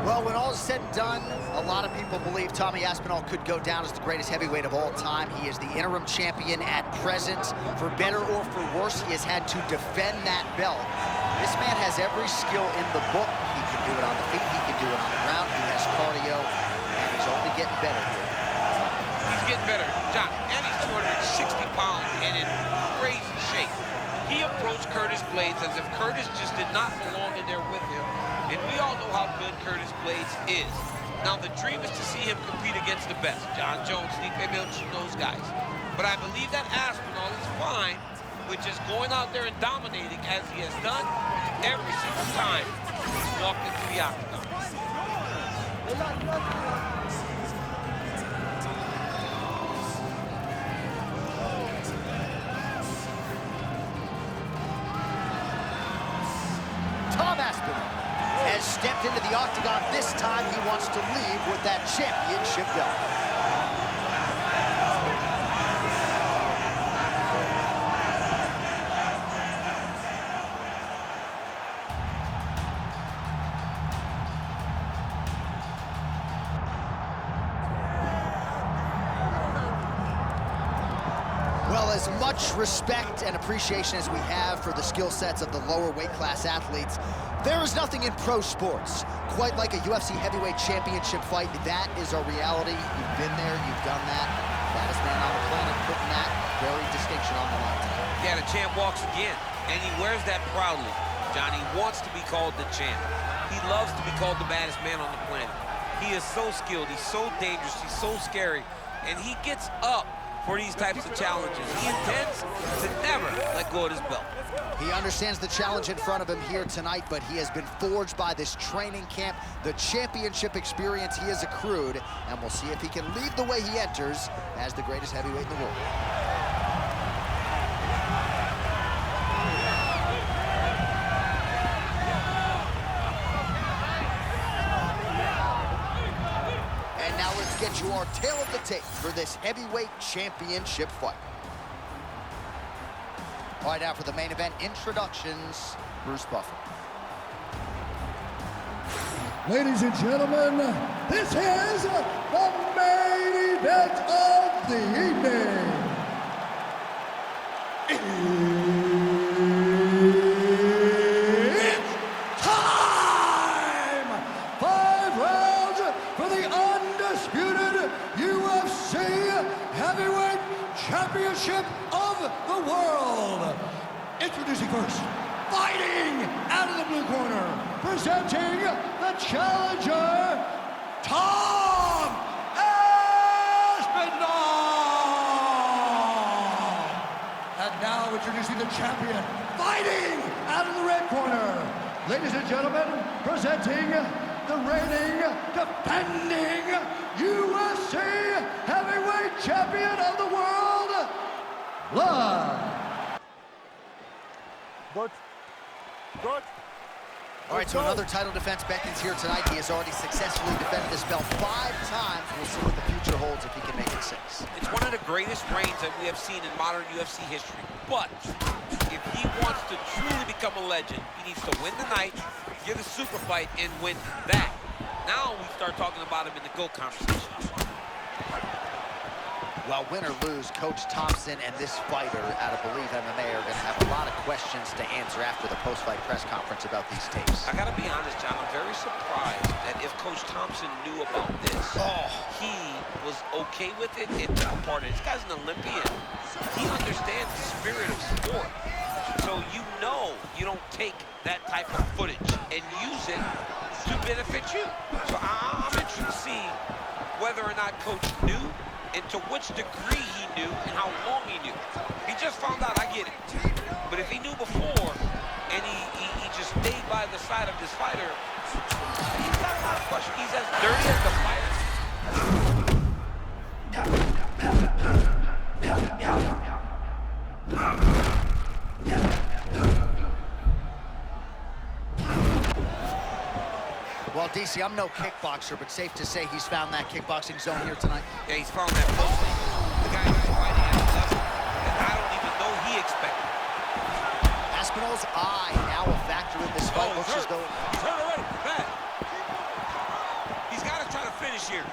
Well, when all is said and done, a lot of people believe Tommy Aspinall could go down as the greatest heavyweight of all time. He is the interim champion at present. For better or for worse, he has had to defend that belt. This man has every skill in the book. He can do it on the feet, he can do it on the ground, he has cardio, and he's only getting better here. He's getting better, John, and he's 260 pounds and in crazy shape. He approached Curtis Blades as if Curtis just did not belong in there with him. And we all know how good Curtis Blades is. Now, the dream is to see him compete against the best. John Jones, Stipe Miocic, those guys. But I believe that Aspinall is fine with just going out there and dominating as he has done every single time he's walked into the octagon. Has stepped into the octagon. This time he wants to leave with that championship belt. Well, as much respect and appreciation as we have for the skill sets of the lower weight class athletes, there is nothing in pro sports quite like a UFC heavyweight championship fight. That is a reality. You've been there, you've done that. Baddest man on the planet putting that very distinction on the line tonight. Yeah, the champ walks again, and he wears that proudly. John, he wants to be called the champ. He loves to be called the baddest man on the planet. He is so skilled, he's so dangerous, he's so scary, and he gets up for these types of challenges. He intends to never let go of his belt. He understands the challenge in front of him here tonight, but he has been forged by this training camp, the championship experience he has accrued, and we'll see if he can leave the way he enters as the greatest heavyweight in the world. And now let's get you our tale of the tape for this heavyweight championship fight. All right, now for the main event introductions, Bruce Buffer. Ladies and gentlemen, this is the main event of the evening. It's time! 5 rounds for the undisputed UFC Heavyweight Championship of the world. Introducing first, fighting out of the blue corner, presenting the challenger, Tom Aspinall. And now introducing the champion, fighting out of the red corner. Ladies and gentlemen, presenting the reigning, defending UFC Heavyweight Champion of the world, Blood. Good. All right, so another title defense beckons here tonight. He has already successfully defended this belt 5 times. We'll see what the future holds if he can make it 6. It's one of the greatest reigns that we have seen in modern UFC history. But if he wants to truly become a legend, he needs to win the night, get a super fight, and win that. Now we start talking about him in the GOAT conversation. Well, win or lose, Coach Thompson and this fighter out of Believe MMA are going to have a lot of questions to answer after the post-fight press conference about these tapes. I got to be honest, John, I'm very surprised that if Coach Thompson knew about this, he was okay with it and took a part of it. This guy's an Olympian. He understands the spirit of sport. So you know you don't take that type of footage and use it to benefit you. So I'm interested to see whether or not Coach knew and to which degree he knew and how long he knew. He just found out, I get it. But if he knew before and he just stayed by the side of this fighter, he's got a lot of questions. He's as dirty as the fighter. Well, DC, I'm no kickboxer, but safe to say he's found that kickboxing zone here tonight. Yeah, he's found that posting. The guy who's fighting at a level that I don't even know he expected. Aspinall's eye now a factor in this fight. Looks as though... He's hurt already. Bad. this year.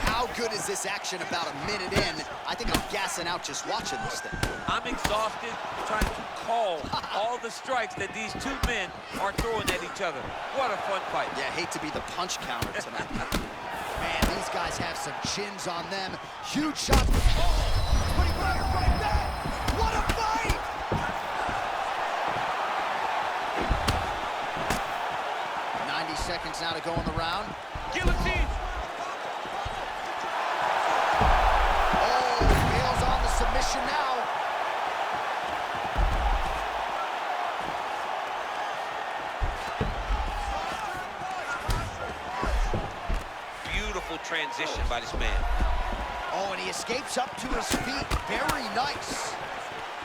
How good is this action about a minute in? I think I'm gassing out just watching this thing. I'm exhausted trying to call all the strikes that these two men are throwing at each other. What a fun fight. Yeah, hate to be the punch counter tonight. Man, these guys have some chins on them. Huge shots. Oh, putting fire right back. What a fight! Seconds now to go in the round. Guillotine. Oh, bails on the submission now. Beautiful transition by this man. Oh, and he escapes up to his feet. Very nice.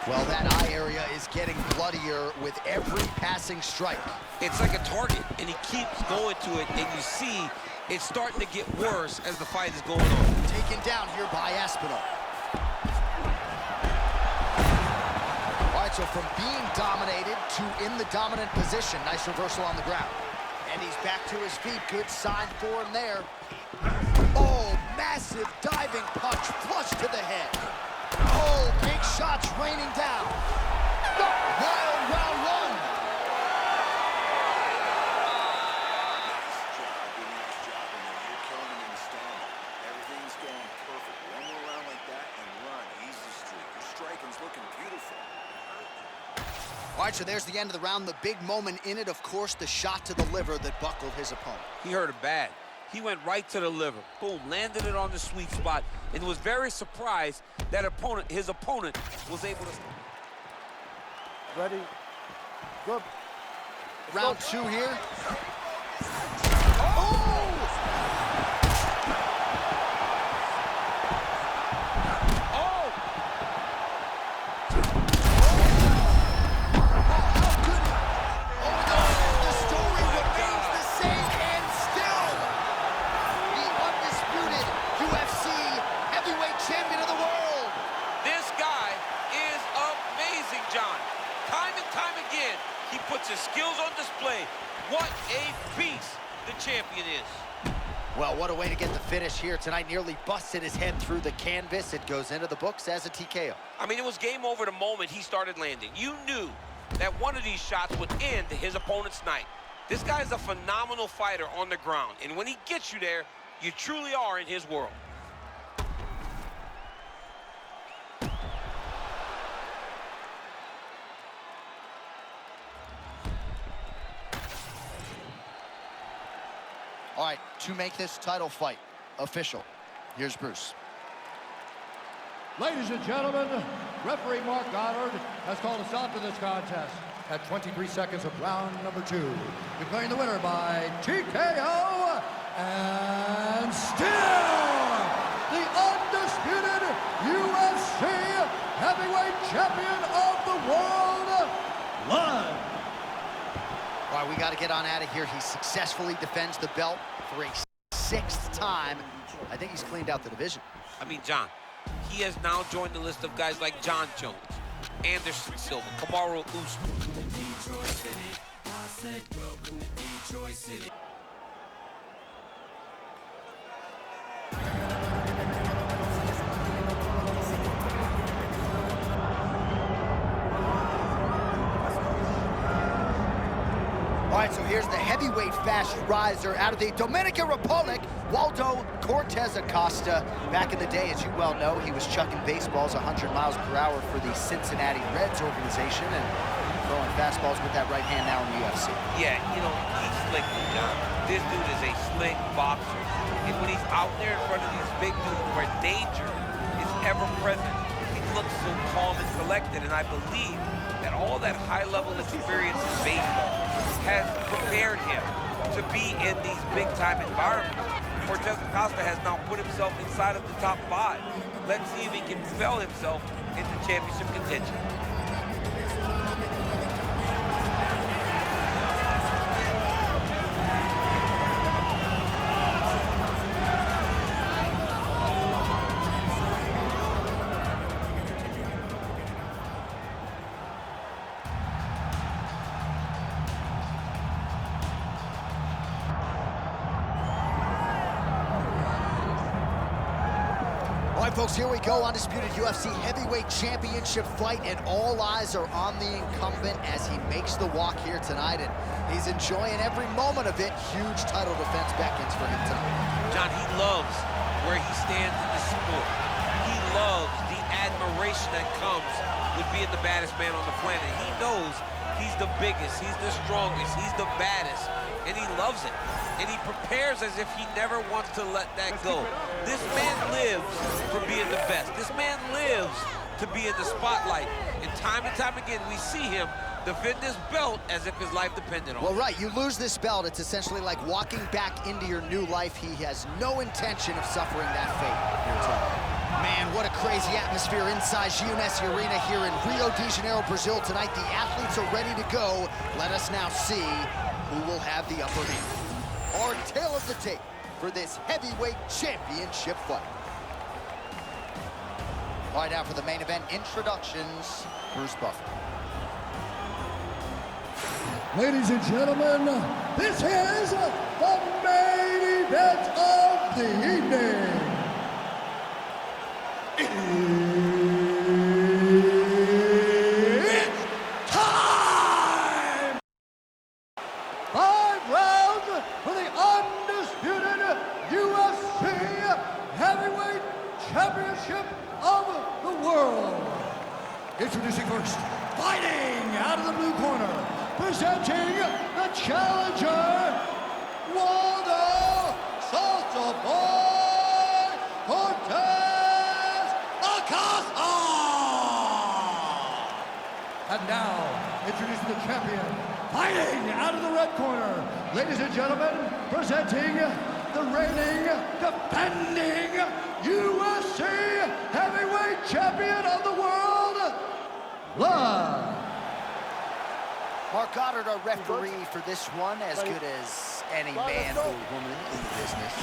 Well, that eye area is getting bloodier with every passing strike. It's like a target, and he keeps going to it, and you see it's starting to get worse as the fight is going on. Taken down here by Aspinall. All right, so from being dominated to in the dominant position. Nice reversal on the ground. And he's back to his feet. Good sign for him there. Oh, massive diving punch flush to the head. Oh, big shots raining down. Wild round one. Nice job. You're killing him in the stand. Everything's going perfect. One more round like that and run. Easy streak. Your striking's looking beautiful. All right, so there's the end of the round. The big moment in it, of course, the shot to the liver that buckled his opponent. He hurt it bad. He went right to the liver. Boom, landed it on the sweet spot, and was very surprised that his opponent was able to... Ready? Good. Round two here. His skills on display. What a beast the champion is. Well, what a way to get the finish here tonight. Nearly busted his head through the canvas. It goes into the books as a TKO. I mean, it was game over the moment he started landing. You knew that one of these shots would end his opponent's night. This guy is a phenomenal fighter on the ground, and when he gets you there, you truly are in his world. All right, to make this title fight official, here's Bruce. Ladies and gentlemen, referee Mark Goddard has called a stop to this contest at 23 seconds of round number 2. Declaring the winner by TKO, and still the undisputed UFC heavyweight champion of the world, Lund. All right, we got to get on out of here. He successfully defends the belt for a 6th time. I think he's cleaned out the division. I mean, John, he has now joined the list of guys like John Jones, Anderson Silva, Kamaru Usman. All right, so here's the heavyweight fast riser out of the Dominican Republic, Waldo Cortez Acosta. Back in the day, as you well know, he was chucking baseballs 100 miles per hour for the Cincinnati Reds organization and throwing fastballs with that right hand now in the UFC. Yeah, you know, he's slick, John. This dude is a slick boxer. And when he's out there in front of these big dudes where danger is ever present, he looks so calm and collected. And I believe that all that high-level experience in baseball has prepared him to be in these big-time environments. Cortez Acosta has now put himself inside of the top 5. Let's see if he can propel himself into championship contention. folks, here we go. Undisputed UFC heavyweight championship fight, and all eyes are on the incumbent as he makes the walk here tonight, and he's enjoying every moment of it. Huge title defense beckons for him tonight. John, he loves where he stands in the sport. He loves the admiration that comes with being the baddest man on the planet. He knows he's the biggest, he's the strongest, he's the baddest, and he loves it. And he prepares as if he never wants to let that go. This man lives for being the best. This man lives to be in the spotlight. And time again, we see him defend this belt as if his life depended on it. Well, right, you lose this belt, it's essentially like walking back into your new life. He has no intention of suffering that fate here tonight. Man, what a crazy atmosphere inside GMS Arena here in Rio de Janeiro, Brazil tonight. The athletes are ready to go. Let us now see who will have the upper hand. Our tale of the tape for this heavyweight championship fight. All right, now for the main event introductions, Bruce Buffer. Ladies and gentlemen, this is the main event of the evening. It's time! 5 rounds for the undisputed UFC Heavyweight Championship of the world. Introducing first, fighting out of the blue corner, presenting the challenger, Waldo Salsa Boy Cortez Acosta! And now, introducing the champion, fighting out of the red corner, ladies and gentlemen, presenting the reigning, defending UFC Heavyweight Champion of the world, live. Mark Goddard, our referee for this one, as good as any man or woman in the business.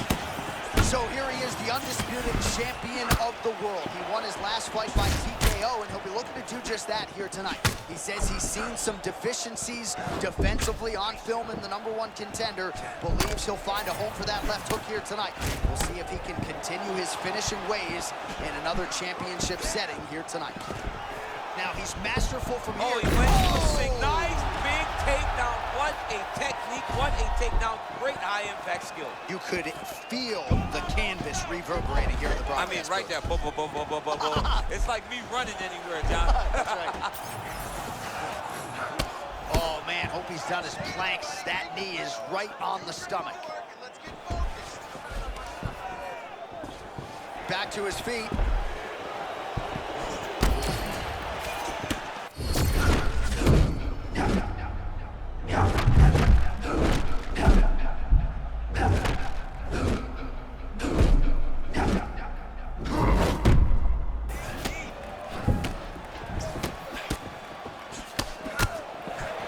So here he is, the undisputed champion of the world. He won his last fight by TKO, and he'll be looking to do just that here tonight. He says he's seen some deficiencies defensively on film in the #1 contender. Believes he'll find a home for that left hook here tonight. We'll see if he can continue his finishing ways in another championship setting here tonight. Now he's masterful from here. Oh, he went to nice big takedown. What a technique, what a takedown. Great high impact skill. You could feel the canvas reverberating here in the broadcast. I mean, right there. Boom, boom, boom, boom, boom, boom, boom. It's like me running anywhere, John. That's right. Oh, man, hope he's done his planks. That knee is right on the stomach. Back to his feet.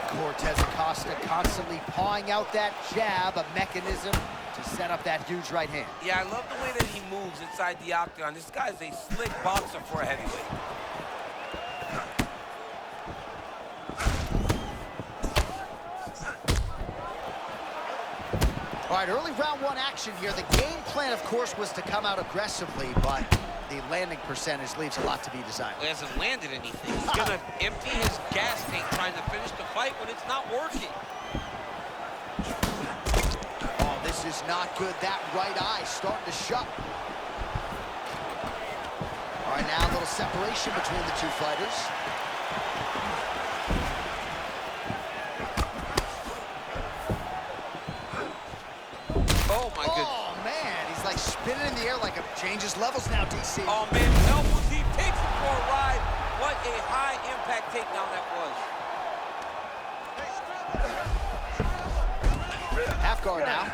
Cortez Acosta constantly pawing out that jab, a mechanism to set up that huge right hand. Yeah, I love the way that he moves inside the octagon. This guy's a slick boxer for a heavyweight. All right, early round 1 action here. The game plan, of course, was to come out aggressively, but the landing percentage leaves a lot to be desired. He hasn't landed anything. He's gonna empty his gas tank trying to finish the fight when it's not working. Oh, this is not good. That right eye starting to shut. All right, now a little separation between the two fighters. Oh, my goodness. Oh, man, he's like spinning in the air like it changes levels now, DC. Oh, man, elbow deep, takes him for a ride. What a high-impact takedown that was. Half guard now.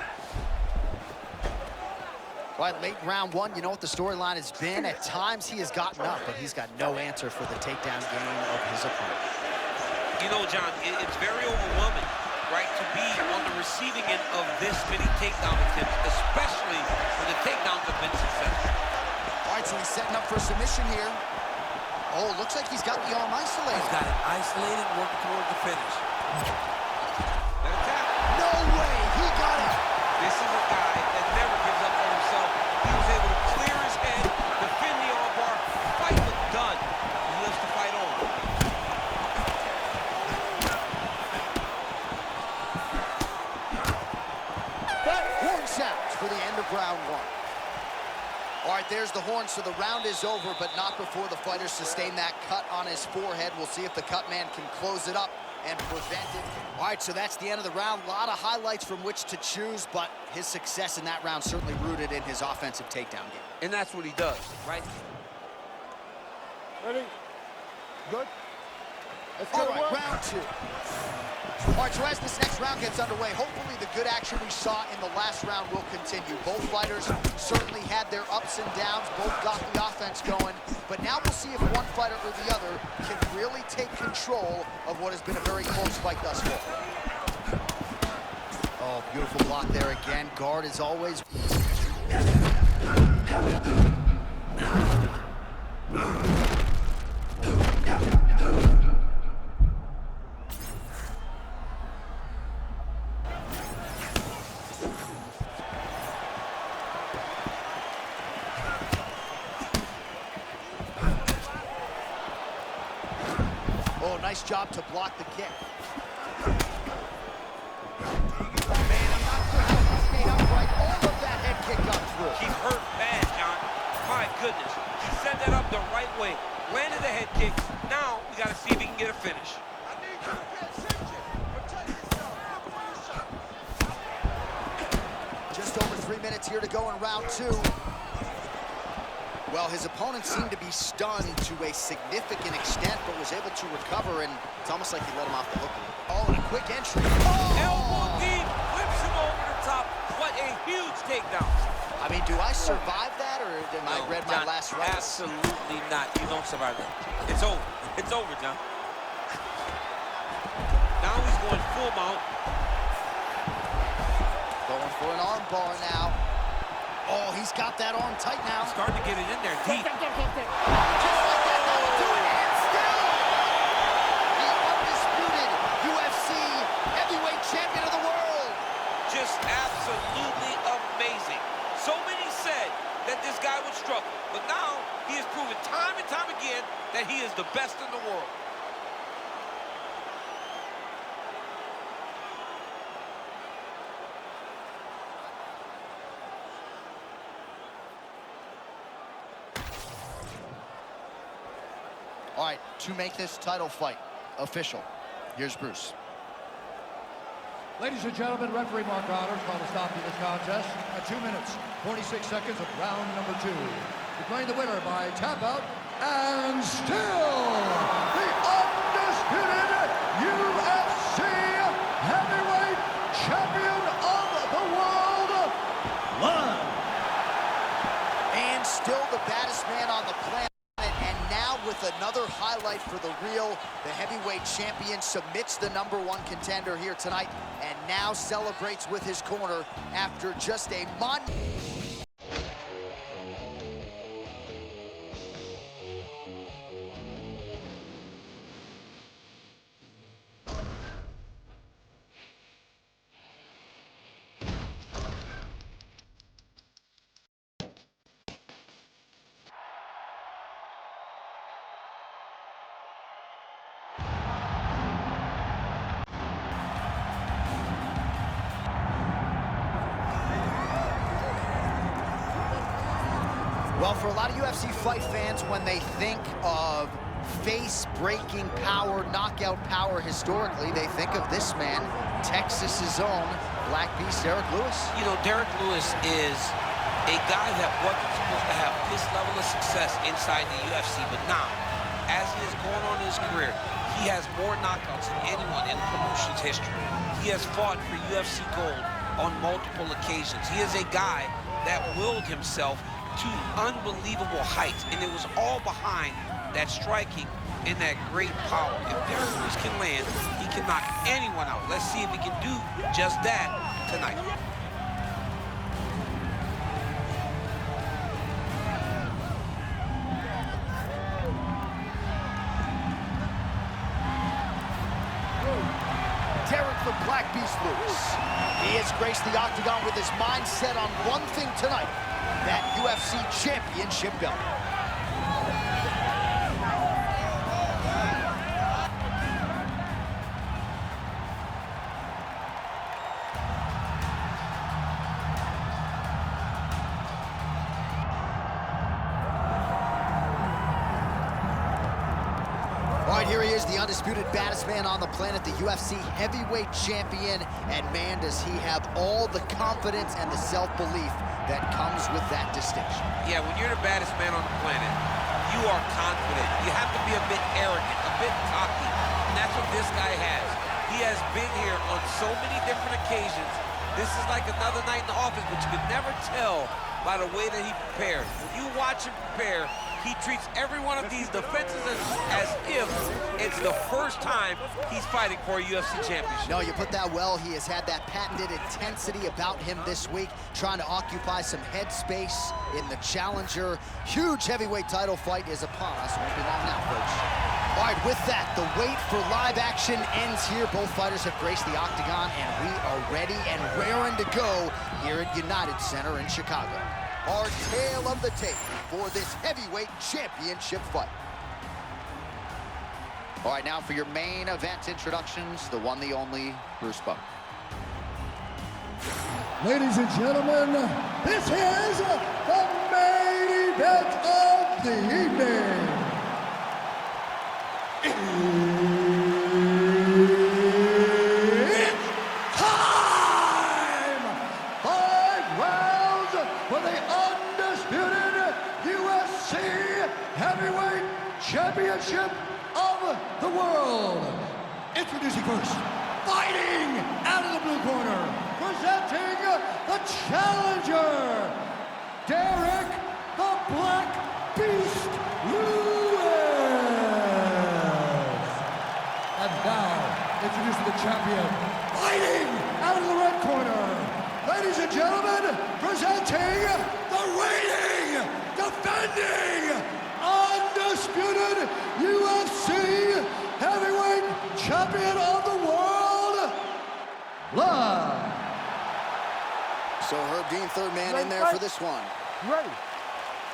Right, late round 1, you know what the storyline has been. At times, he has gotten up, but he's got no answer for the takedown game of his opponent. You know, John, it's very overwhelming, right, to be on the receiving end of this many takedown attempts, especially when the takedowns have been successful. All right, so he's setting up for submission here. Oh, looks like he's got the arm isolated. He's got it isolated, working toward the finish. That attack. No way, he got it. This is a guy that never gives up on himself. He was able to clear his head, defend the arm for the end of round one. All right, there's the horn, so the round is over, but not before the fighter sustained that cut on his forehead. We'll see if the cut man can close it up and prevent it. All right, so that's the end of the round. A lot of highlights from which to choose, but his success in that round certainly rooted in his offensive takedown game. And that's what he does, right? Ready? Good. Let's go. All right, round two. All right, so as this next round gets underway, hopefully the good action we saw in the last round will continue. Both fighters certainly had their ups and downs, both got the offense going, but now we'll see if one fighter or the other can really take control of what has been a very close fight thus far. Oh, beautiful block there again. Guard is always... Oh, nice job to block the kick. Oh, man, I'm not sure how he stayed upright. All of that head kick got through. He's hurt bad, John. My goodness. He set that up the right way. Landed the head kick. Now, we got to see if he can get a finish. I need you to pay attention. Protect yourself. Look where you're shot. Just over 3 minutes here to go in round two. Well, his opponent seemed to be stunned to a significant extent, but was able to recover, and it's almost like he let him off the hook. Oh, and a quick entry. Oh! Elbow deep, whips him over the top. What a huge takedown. I mean, do I survive that, or am I read my John, last rites? absolutely not. You don't survive that. It's over. It's over, John. Now he's going full mount. Going for an arm bar now. Oh, he's got that arm tight now. Starting to get it in there deep. Just like that, that'll do it. And still, the undisputed UFC heavyweight champion of the world. Just absolutely amazing. So many said that this guy would struggle, but now he has proven time and time again that he is the best in the world. All right, to make this title fight official, here's Bruce. Ladies and gentlemen, referee Mark Honors called a stop to this contest at 2 minutes, 46 seconds of round number 2. Declaring the winner by tap out, and still the undisputed UFC heavyweight champion of the world, Lon. And still the baddest man on the planet. And now with another highlight for the real, the heavyweight champion submits the #1 contender here tonight and now celebrates with his corner after just a month. Well, for a lot of UFC fight fans, when they think of face-breaking power, knockout power historically, they think of this man, Texas's own Black Beast, Derrick Lewis. You know, Derrick Lewis is a guy that wasn't supposed to have this level of success inside the UFC, but now, as he is going on in his career, he has more knockouts than anyone in the promotion's history. He has fought for UFC gold on multiple occasions. He is a guy that willed himself to unbelievable heights, and it was all behind that striking and that great power. If Derrick Lewis can land, he can knock anyone out. Let's see if he can do just that tonight. Derrick the Black Beast Lewis. He has graced the octagon with his mind set on one thing tonight, that UFC championship belt. the undisputed baddest man on the planet, the UFC heavyweight champion, and man, does he have all the confidence and the self-belief that comes with that distinction. Yeah, when you're the baddest man on the planet, you are confident. You have to be a bit arrogant, a bit cocky, and that's what this guy has. He has been here on so many different occasions. This is like another night in the office, but you can never tell by the way that he prepares. When you watch him prepare, he treats every one of these defenses as if it's the first time he's fighting for a UFC championship. No, you put that well. He has had that patented intensity about him this week, trying to occupy some headspace in the challenger. Huge heavyweight title fight is upon us. Won't be long now, folks. All right, with that, the wait for live action ends here. Both fighters have graced the octagon, and we are ready and raring to go here at United Center in Chicago. Our tale of the tape for this heavyweight championship fight. All right, now for your main event introductions, the one, the only, Bruce Buffer. Ladies and gentlemen, this is the main event of the evening. It's time! 5 rounds for the undisputed UFC Heavyweight Championship of the world. Introducing first, fighting out of the blue corner, presenting the challenger, Derrick the Black Beast Lewis. And now, introducing the champion, fighting out of the red corner, ladies and gentlemen, presenting the reigning, defending, undisputed UFC Heavyweight Champion of the world, live. So Herb Dean, third man in there for this one. Ready.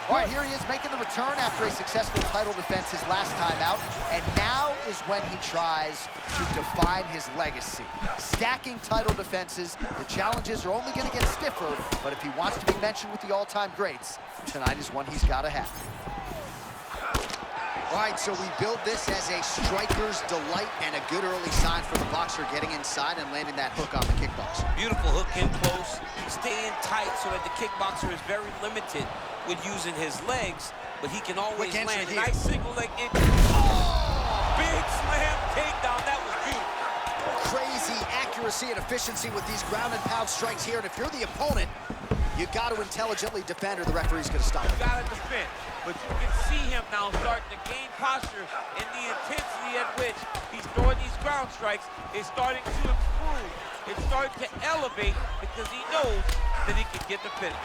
All right, here he is making the return after a successful title defense his last time out, and now is when he tries to define his legacy. Stacking title defenses, the challenges are only going to get stiffer, but if he wants to be mentioned with the all-time greats, tonight is one he's got to have. All right, so we build this as a striker's delight and a good early sign for the boxer getting inside and landing that hook on the kickboxer. Beautiful hook in close, staying tight so that the kickboxer is very limited with using his legs, but he can always land a nice single leg in. Oh! Big slam takedown, that was beautiful. Crazy accuracy and efficiency with these ground and pound strikes here, and if you're the opponent, you got to intelligently defend or the referee's going to stop it. You got to defend, but you can see him now starting to gain posture, and the intensity at which he's throwing these ground strikes is starting to improve. It's starting to elevate because he knows that he can get the finish.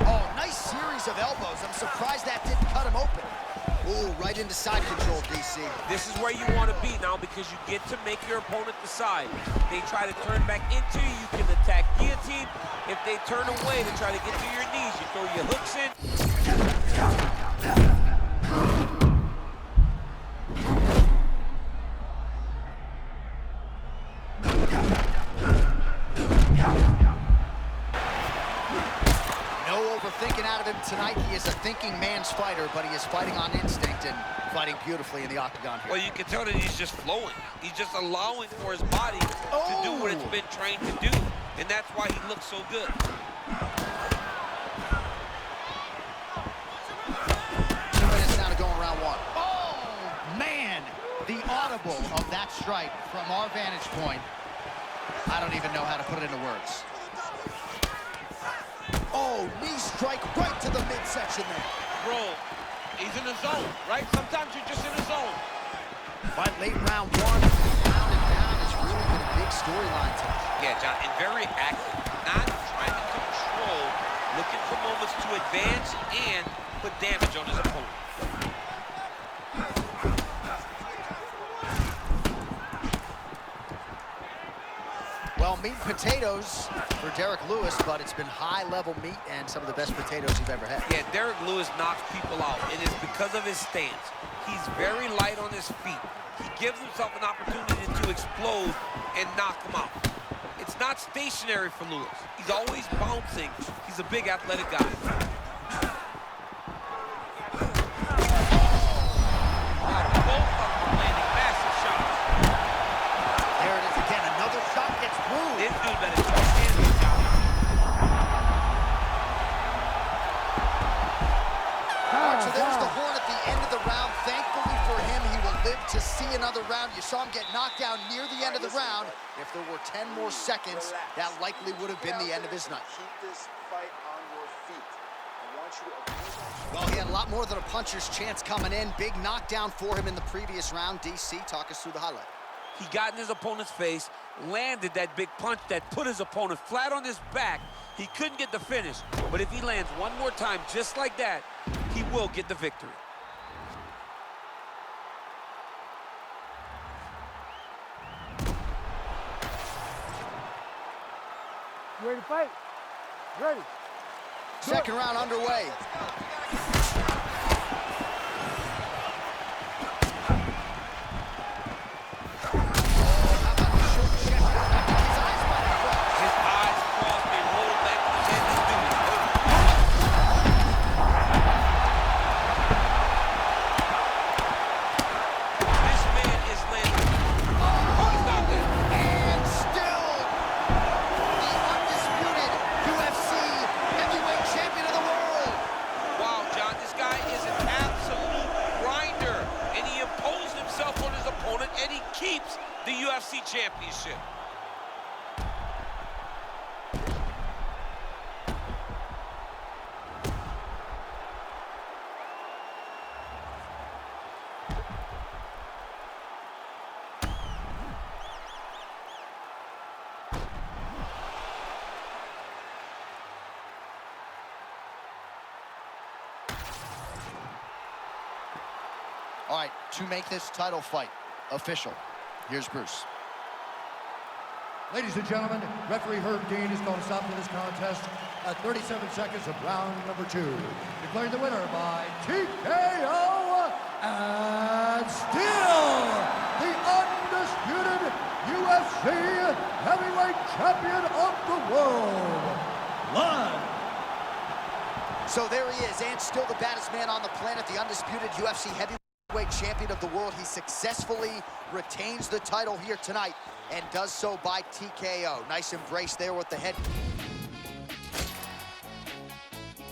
Oh, nice series of elbows. I'm surprised that didn't cut him open. Ooh, right into side control, DC. This is where you want to be now because you get to make your opponent decide. They try to turn back into you, you can attack guillotine. If they turn away to try to get to your knees, you throw your hooks in. Overthinking out of him tonight. He is a thinking man's fighter, but he is fighting on instinct and fighting beautifully in the octagon here. Well, you can tell that he's just flowing. He's just allowing for his body to do what it's been trained to do, and that's why he looks so good. 2 minutes now to go in round one. Oh, man! The audible of that strike from our vantage point. I don't even know how to put it into words. Oh, knee strike right to the midsection there. Bro, he's in the zone, right? Sometimes you're just in the zone. But late round one, pound and down, it's really been a big storyline tonight. Yeah, John, and very active. Not trying to control, looking for moments to advance and put damage on his opponent. Well, meat and potatoes for Derrick Lewis, but it's been high-level meat and some of the best potatoes you've ever had. Yeah, Derrick Lewis knocks people out. It is because of his stance. He's very light on his feet. He gives himself an opportunity to explode and knock him out. It's not stationary for Lewis. He's always bouncing. He's a big athletic guy. Both of them landing massive shots. dude better throw his hands up, Johnny. All right, so there's the horn at the end of the round. Thankfully for him, he will live to see another round. You saw him get knocked down near the end of the round. If there were 10 more seconds, that likely would have been the end of his night. Keep this fight on your feet. I want you to... Well, he had a lot more than a puncher's chance coming in. Big knockdown for him in the previous round. DC, talk us through the highlight. He got in his opponent's face, landed that big punch that put his opponent flat on his back. He couldn't get the finish, but if he lands one more time just like that, he will get the victory. You ready to fight? Ready. Second round underway. And he keeps the UFC championship. All right, to make this title fight official, here's Bruce. Ladies and gentlemen, referee Herb Dean is going to stop to this contest at 37 seconds of round number 2. Declaring the winner by TKO and still the undisputed UFC heavyweight champion of the world, Lund. So there he is, and still the baddest man on the planet, the undisputed UFC heavyweight champion of the world. He successfully retains the title here tonight and does so by TKO. Nice embrace there with the head.